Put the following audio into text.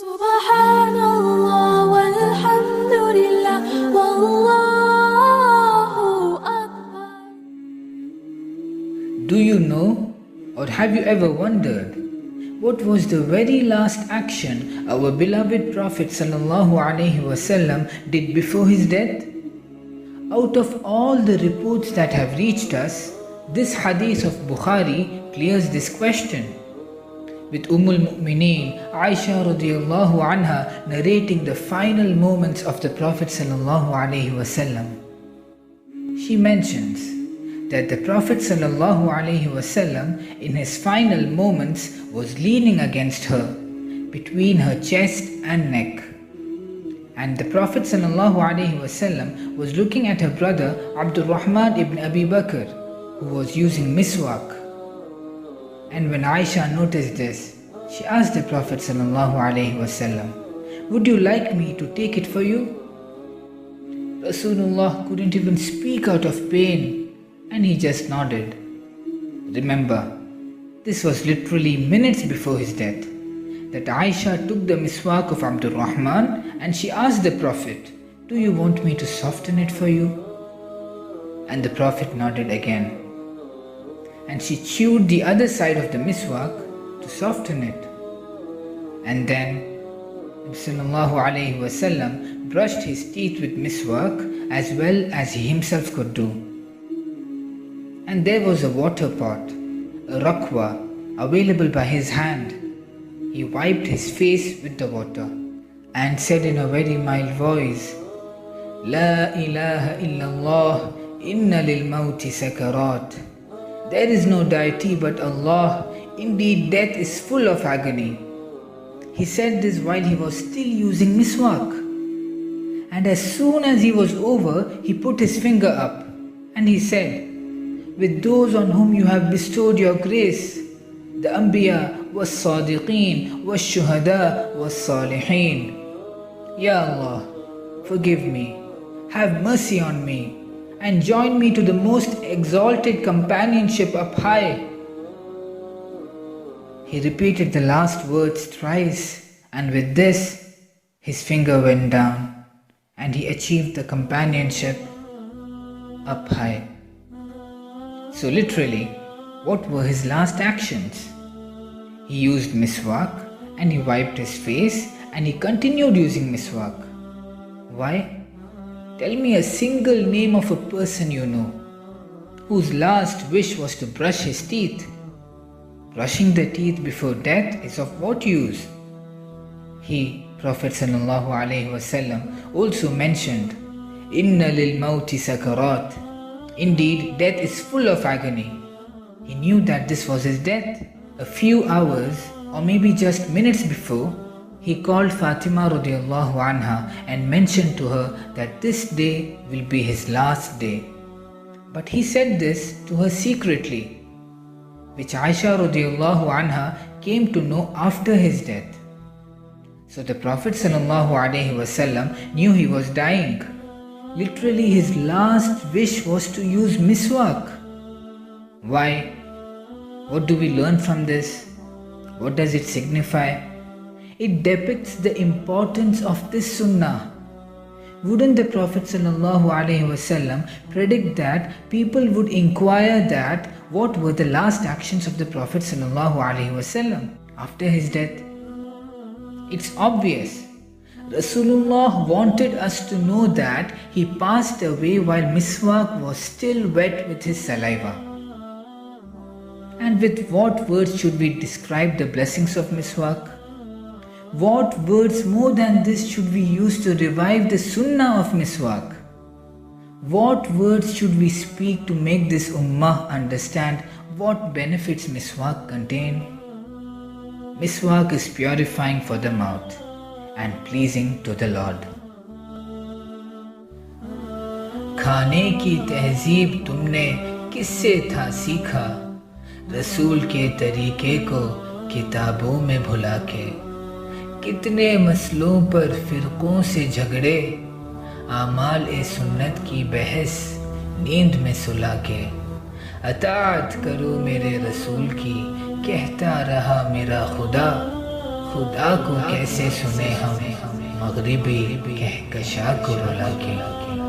Subhanallah walhamdulillah wallahu akbar. Do you know, or have you ever wondered, what was the very last action our beloved Prophet ﷺ did before his death? Out of all the reports that have reached us, this hadith of Bukhari clears this question, with al-Mu'mineen Aisha radiyallahu anha narrating the final moments of the Prophet ﷺ. She mentions that the Prophet ﷺ in his final moments was leaning against her, between her chest and neck. And the Prophet ﷺ was looking at her brother Abdul Rahman ibn Abi Bakr, who was using miswak. And when Aisha noticed this, she asked the Prophet ﷺ, "Would you like me to take it for you?" Rasulullah couldn't even speak out of pain, and he just nodded. Remember, this was literally minutes before his death, that Aisha took the miswak of Abdul Rahman and she asked the Prophet, "Do you want me to soften it for you?" And the Prophet nodded again. And she chewed the other side of the miswak to soften it. And then Sallallahu Alaihi Wasallam brushed his teeth with miswak as well as he himself could do. And there was a water pot, a rakwa, available by his hand. He wiped his face with the water and said in a very mild voice, "La ilaha illallah, inna lil mawti sakarat." There is no deity but Allah. Indeed, death is full of agony. He said this while he was still using miswak. And as soon as he was over, he put his finger up and he said, "With those on whom you have bestowed your grace, the Anbiya was Sadiqeen was Shuhada was Salihin. Ya Allah, forgive me, have mercy on me, and join me to the most exalted companionship up high." He repeated the last words thrice, and with this, his finger went down, and he achieved the companionship up high. So literally, what were his last actions? He used miswak, and he wiped his face, and he continued using miswak. Why? Tell me a single name of a person you know whose last wish was to brush his teeth. Brushing the teeth before death is of what use? He, Prophet ﷺ, also mentioned, "Inna lil mawti sakarat." Indeed, death is full of agony. He knew that this was his death. A few hours or maybe just minutes before, he called Fatima radiyallahu anha and mentioned to her that this day will be his last day. But he said this to her secretly, which Aisha radiyallahu anha came to know after his death. So the Prophet ﷺ knew he was dying. Literally his last wish was to use miswak. Why? What do we learn from this? What does it signify? It depicts the importance of this sunnah. Wouldn't the Prophet ﷺ predict that people would inquire that what were the last actions of the Prophet ﷺ after his death? It's obvious. Rasulullah wanted us to know that he passed away while miswak was still wet with his saliva. And with what words should we describe the blessings of miswak? What words more than this should we use to revive the sunnah of miswak? What words should we speak to make this ummah understand what benefits miswak contain? Miswak is purifying for the mouth and pleasing to the Lord. खाने की तहजीब तुमने किससे था सीखा, रसूल के तरीके को किताबों में भुला के। कितने मसलों पर फिरकों से झगड़े, आमाल ए सुन्नत की बहस नींद में सुला के। अताअत करो मेरे रसूल की, कहता रहा मेरा खुदा, खुदा को कैसे सुने हम मगरिबी कहकशा को रुला के।